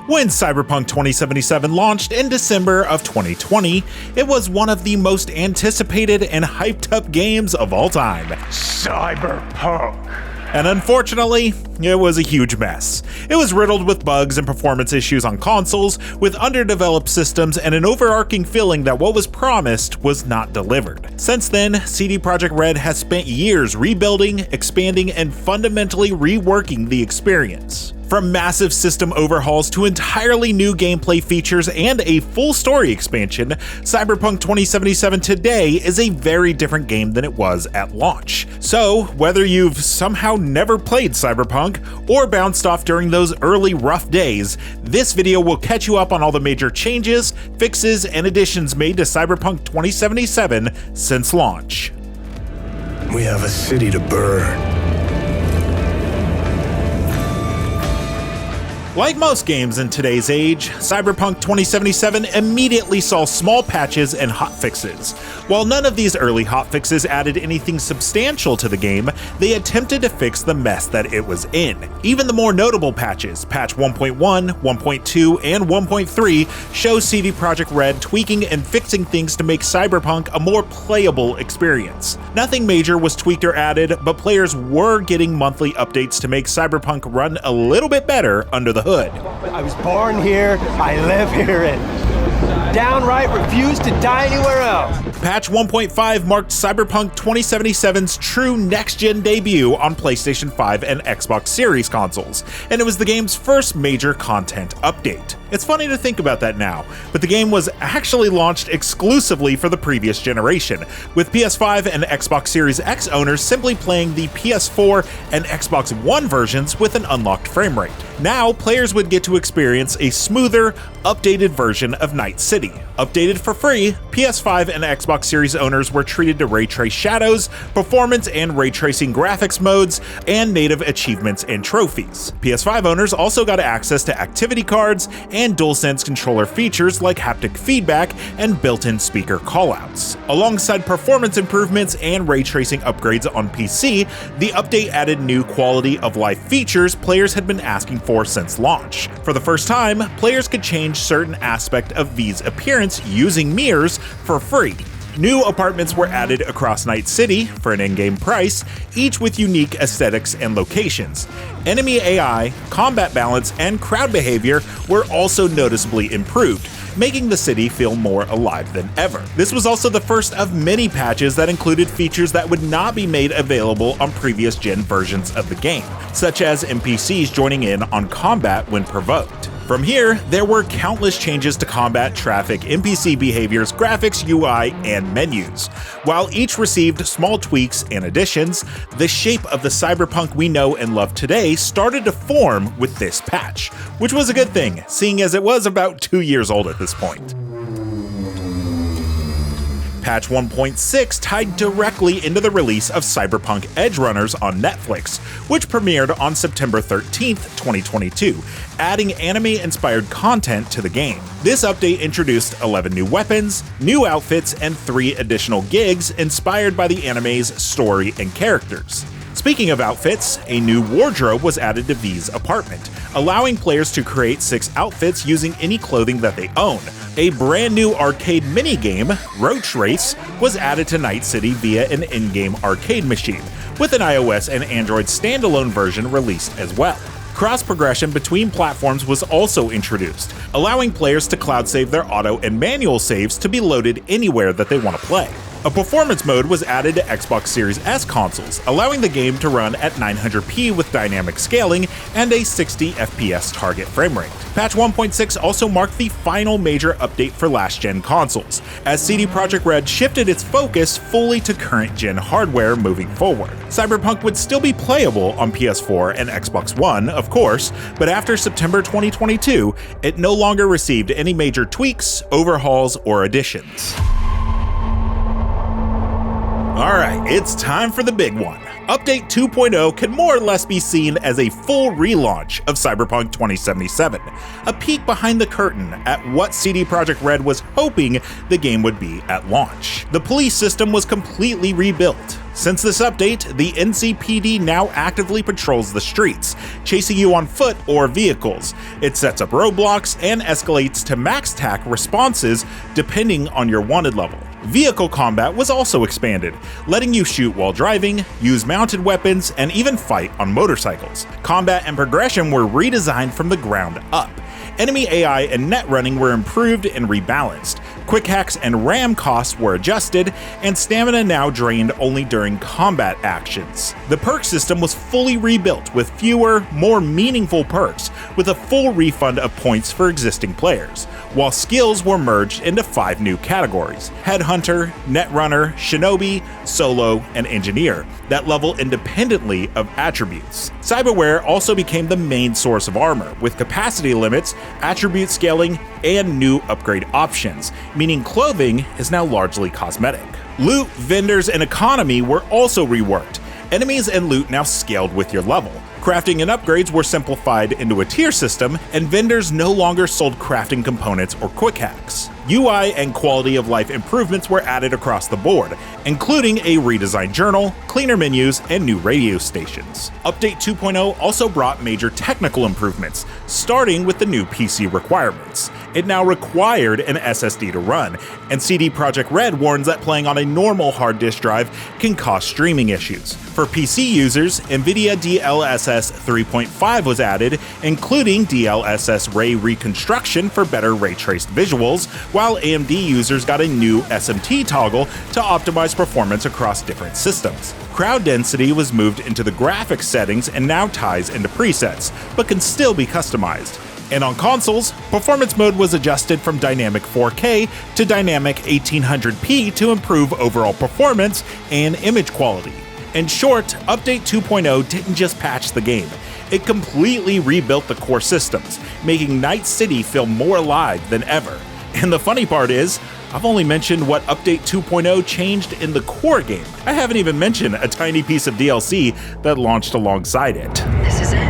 When Cyberpunk 2077 launched in December of 2020, it was one of the most anticipated and hyped up games of all time. Cyberpunk. And unfortunately, it was a huge mess. It was riddled with bugs and performance issues on consoles, with underdeveloped systems and an overarching feeling that what was promised was not delivered. Since then, CD Projekt Red has spent years rebuilding, expanding, and fundamentally reworking the experience. From massive system overhauls to entirely new gameplay features and a full story expansion, Cyberpunk 2077 today is a very different game than it was at launch. So, whether you've somehow never played Cyberpunk or bounced off during those early rough days, this video will catch you up on all the major changes, fixes, and additions made to Cyberpunk 2077 since launch. We have a city to burn. Like most games in today's age, Cyberpunk 2077 immediately saw small patches and hotfixes. While none of these early hotfixes added anything substantial to the game, they attempted to fix the mess that it was in. Even the more notable patches, patch 1.1, 1.2, and 1.3, show CD Projekt Red tweaking and fixing things to make Cyberpunk a more playable experience. Nothing major was tweaked or added, but players were getting monthly updates to make Cyberpunk run a little bit better under the hood. I was born here, I live here, and downright refuse to die anywhere else. Patch 1.5 marked Cyberpunk 2077's true next-gen debut on PlayStation 5 and Xbox Series consoles, and it was the game's first major content update. It's funny to think about that now, but the game was actually launched exclusively for the previous generation, with PS5 and Xbox Series X owners simply playing the PS4 and Xbox One versions with an unlocked frame rate. Now, players would get to experience a smoother, updated version of Night City. Updated for free, PS5 and Xbox Series owners were treated to ray trace shadows, performance and ray tracing graphics modes, and native achievements and trophies. PS5 owners also got access to activity cards and DualSense controller features like haptic feedback and built-in speaker callouts. Alongside performance improvements and ray tracing upgrades on PC, the update added new quality of life features players had been asking for since launch. For the first time, players could change certain aspect of V's appearance using mirrors for free. New apartments were added across Night City for an in-game price, each with unique aesthetics and locations. Enemy AI, combat balance, and crowd behavior were also noticeably improved, making the city feel more alive than ever. This was also the first of many patches that included features that would not be made available on previous gen versions of the game, such as NPCs joining in on combat when provoked. From here, there were countless changes to combat, traffic, NPC behaviors, graphics, UI, and menus. While each received small tweaks and additions, the shape of the Cyberpunk we know and love today started to form with this patch, which was a good thing, seeing as it was about 2 years old at this point. Patch 1.6 tied directly into the release of Cyberpunk Edgerunners on Netflix, which premiered on September 13th, 2022, adding anime-inspired content to the game. This update introduced 11 new weapons, new outfits, and 3 additional gigs inspired by the anime's story and characters. Speaking of outfits, a new wardrobe was added to V's apartment, allowing players to create 6 outfits using any clothing that they own. A brand new arcade minigame, Roach Race, was added to Night City via an in-game arcade machine, with an iOS and Android standalone version released as well. Cross-progression between platforms was also introduced, allowing players to cloud save their auto and manual saves to be loaded anywhere that they want to play. A performance mode was added to Xbox Series S consoles, allowing the game to run at 900p with dynamic scaling and a 60 FPS target frame rate. Patch 1.6 also marked the final major update for last-gen consoles, as CD Projekt Red shifted its focus fully to current-gen hardware moving forward. Cyberpunk would still be playable on PS4 and Xbox One, of course, but after September 2022, it no longer received any major tweaks, overhauls, or additions. Alright, it's time for the big one. Update 2.0 can more or less be seen as a full relaunch of Cyberpunk 2077, a peek behind the curtain at what CD Projekt Red was hoping the game would be at launch. The police system was completely rebuilt. Since this update, the NCPD now actively patrols the streets, chasing you on foot or vehicles. It sets up roadblocks and escalates to max TAC responses depending on your wanted level. Vehicle combat was also expanded, letting you shoot while driving, use mounted weapons, and even fight on motorcycles. Combat and progression were redesigned from the ground up. Enemy AI and net running were improved and rebalanced. Quick hacks and RAM costs were adjusted, and stamina now drained only during combat actions. The perk system was fully rebuilt with fewer, more meaningful perks, with a full refund of points for existing players, while skills were merged into 5 new categories: Headhunter, Netrunner, Shinobi, Solo, and Engineer, that level independently of attributes. Cyberware also became the main source of armor, with capacity limits, attribute scaling, and new upgrade options, meaning clothing is now largely cosmetic. Loot, vendors, and economy were also reworked. Enemies and loot now scaled with your level. Crafting and upgrades were simplified into a tier system, and vendors no longer sold crafting components or quick hacks. UI and quality of life improvements were added across the board, including a redesigned journal, cleaner menus, and new radio stations. Update 2.0 also brought major technical improvements, starting with the new PC requirements. It now required an SSD to run, and CD Projekt Red warns that playing on a normal hard disk drive can cause streaming issues. For PC users, NVIDIA DLSS 3.5 was added, including DLSS ray reconstruction for better ray-traced visuals, while AMD users got a new SMT toggle to optimize performance across different systems. Crowd density was moved into the graphics settings and now ties into presets, but can still be customized. And on consoles, performance mode was adjusted from dynamic 4K to dynamic 1800p to improve overall performance and image quality. In short, Update 2.0 didn't just patch the game, it completely rebuilt the core systems, making Night City feel more alive than ever. And the funny part is, I've only mentioned what Update 2.0 changed in the core game. I haven't even mentioned a tiny piece of DLC that launched alongside it. This is it.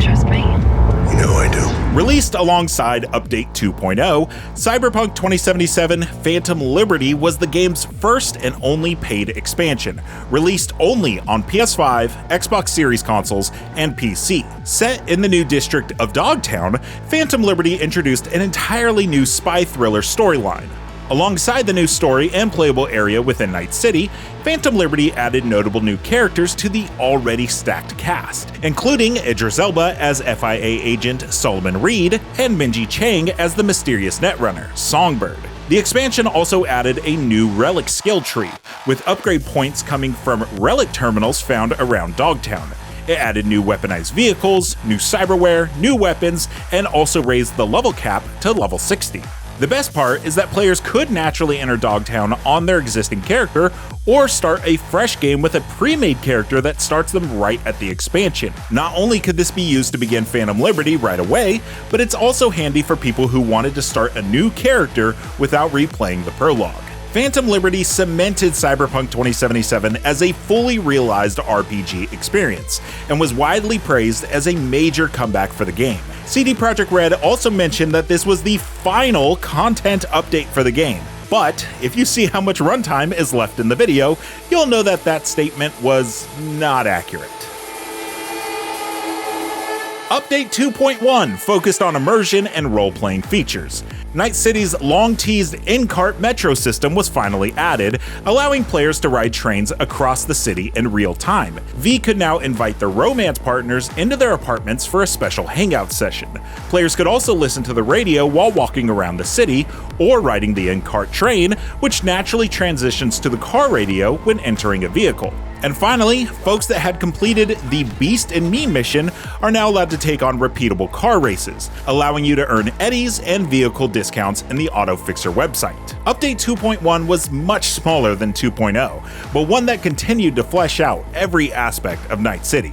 Trust me. You know I do. Released alongside Update 2.0, Cyberpunk 2077 Phantom Liberty was the game's first and only paid expansion, released only on PS5, Xbox Series consoles, and PC. Set in the new district of Dogtown, Phantom Liberty introduced an entirely new spy thriller storyline. Alongside the new story and playable area within Night City, Phantom Liberty added notable new characters to the already stacked cast, including Idris Elba as FIA agent Solomon Reed and Minji Chang as the mysterious netrunner, Songbird. The expansion also added a new relic skill tree, with upgrade points coming from relic terminals found around Dogtown. It added new weaponized vehicles, new cyberware, new weapons, and also raised the level cap to level 60. The best part is that players could naturally enter Dogtown on their existing character or start a fresh game with a pre-made character that starts them right at the expansion. Not only could this be used to begin Phantom Liberty right away, but it's also handy for people who wanted to start a new character without replaying the prologue. Phantom Liberty cemented Cyberpunk 2077 as a fully realized RPG experience, and was widely praised as a major comeback for the game. CD Projekt Red also mentioned that this was the final content update for the game, but if you see how much runtime is left in the video, you'll know that that statement was not accurate. Update 2.1 focused on immersion and role-playing features. Night City's long-teased NCART metro system was finally added, allowing players to ride trains across the city in real time. V could now invite their romance partners into their apartments for a special hangout session. Players could also listen to the radio while walking around the city, or riding the NCART train, which naturally transitions to the car radio when entering a vehicle. And finally, folks that had completed the Beast and Me mission are now allowed to take on repeatable car races, allowing you to earn eddies and vehicle discounts in the Auto Fixer website. Update 2.1 was much smaller than 2.0, but one that continued to flesh out every aspect of Night City.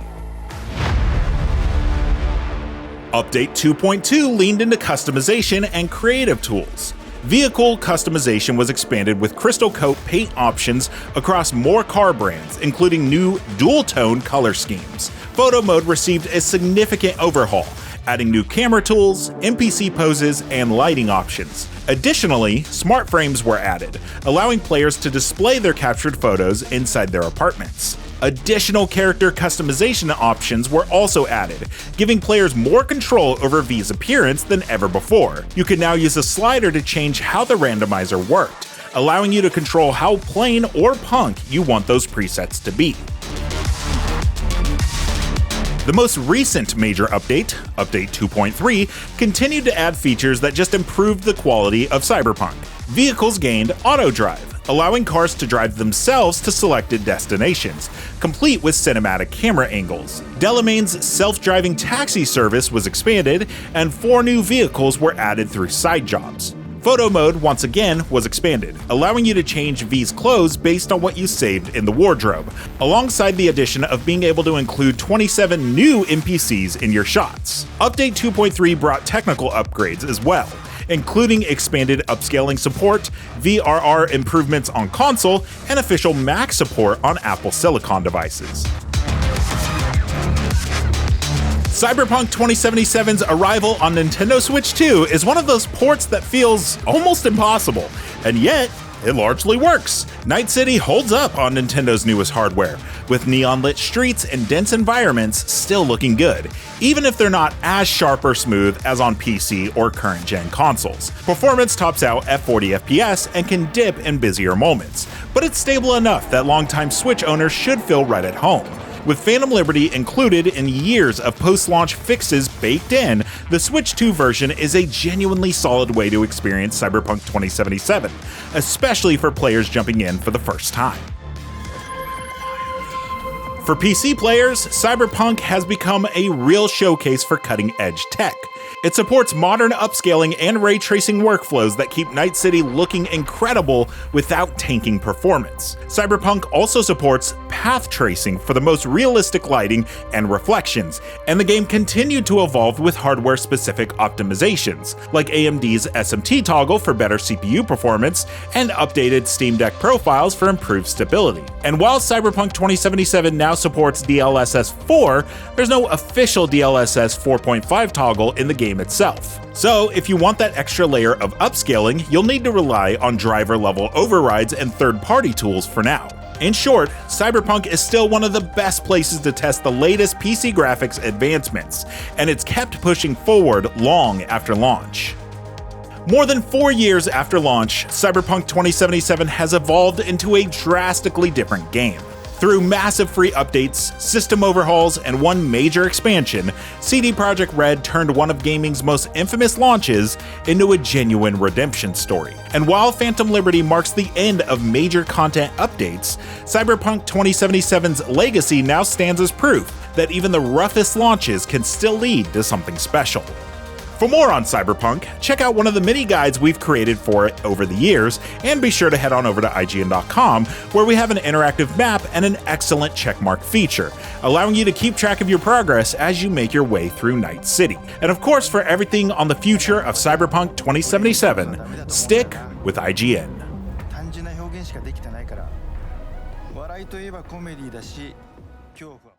Update 2.2 leaned into customization and creative tools. Vehicle customization was expanded with crystal coat paint options across more car brands, including new dual-tone color schemes. Photo mode received a significant overhaul, adding new camera tools, NPC poses, and lighting options. Additionally, smart frames were added, allowing players to display their captured photos inside their apartments. Additional character customization options were also added, giving players more control over V's appearance than ever before. You can now use a slider to change how the randomizer worked, allowing you to control how plain or punk you want those presets to be. The most recent major update, Update 2.3, continued to add features that just improved the quality of Cyberpunk. Vehicles gained AutoDrive, allowing cars to drive themselves to selected destinations, complete with cinematic camera angles. Delamain's self-driving taxi service was expanded, and 4 new vehicles were added through side jobs. Photo mode, once again, was expanded, allowing you to change V's clothes based on what you saved in the wardrobe, alongside the addition of being able to include 27 new NPCs in your shots. Update 2.3 brought technical upgrades as well, including expanded upscaling support, VRR improvements on console, and official Mac support on Apple Silicon devices. Cyberpunk 2077's arrival on Nintendo Switch 2 is one of those ports that feels almost impossible, and yet it largely works. Night City holds up on Nintendo's newest hardware, with neon-lit streets and dense environments still looking good, even if they're not as sharp or smooth as on PC or current-gen consoles. Performance tops out at 40 FPS and can dip in busier moments, but it's stable enough that longtime Switch owners should feel right at home. With Phantom Liberty included in years of post-launch fixes baked in, the Switch 2 version is a genuinely solid way to experience Cyberpunk 2077, especially for players jumping in for the first time. For PC players, Cyberpunk has become a real showcase for cutting-edge tech. It supports modern upscaling and ray tracing workflows that keep Night City looking incredible without tanking performance. Cyberpunk also supports path tracing for the most realistic lighting and reflections, and the game continued to evolve with hardware-specific optimizations, like AMD's SMT toggle for better CPU performance and updated Steam Deck profiles for improved stability. And while Cyberpunk 2077 now supports DLSS 4, there's no official DLSS 4.5 toggle in the game itself. So if you want that extra layer of upscaling, you'll need to rely on driver-level overrides and third-party tools for now. In short, Cyberpunk is still one of the best places to test the latest PC graphics advancements, and it's kept pushing forward long after launch. More than 4 years after launch, Cyberpunk 2077 has evolved into a drastically different game. Through massive free updates, system overhauls, and one major expansion, CD Projekt Red turned one of gaming's most infamous launches into a genuine redemption story. And while Phantom Liberty marks the end of major content updates, Cyberpunk 2077's legacy now stands as proof that even the roughest launches can still lead to something special. For more on Cyberpunk, check out one of the mini guides we've created for it over the years, and be sure to head on over to IGN.com, where we have an interactive map and an excellent checkmark feature, allowing you to keep track of your progress as you make your way through Night City. And of course, for everything on the future of Cyberpunk 2077, stick with IGN. 単純な表現しかできてないから笑いといえばコメディだし恐怖は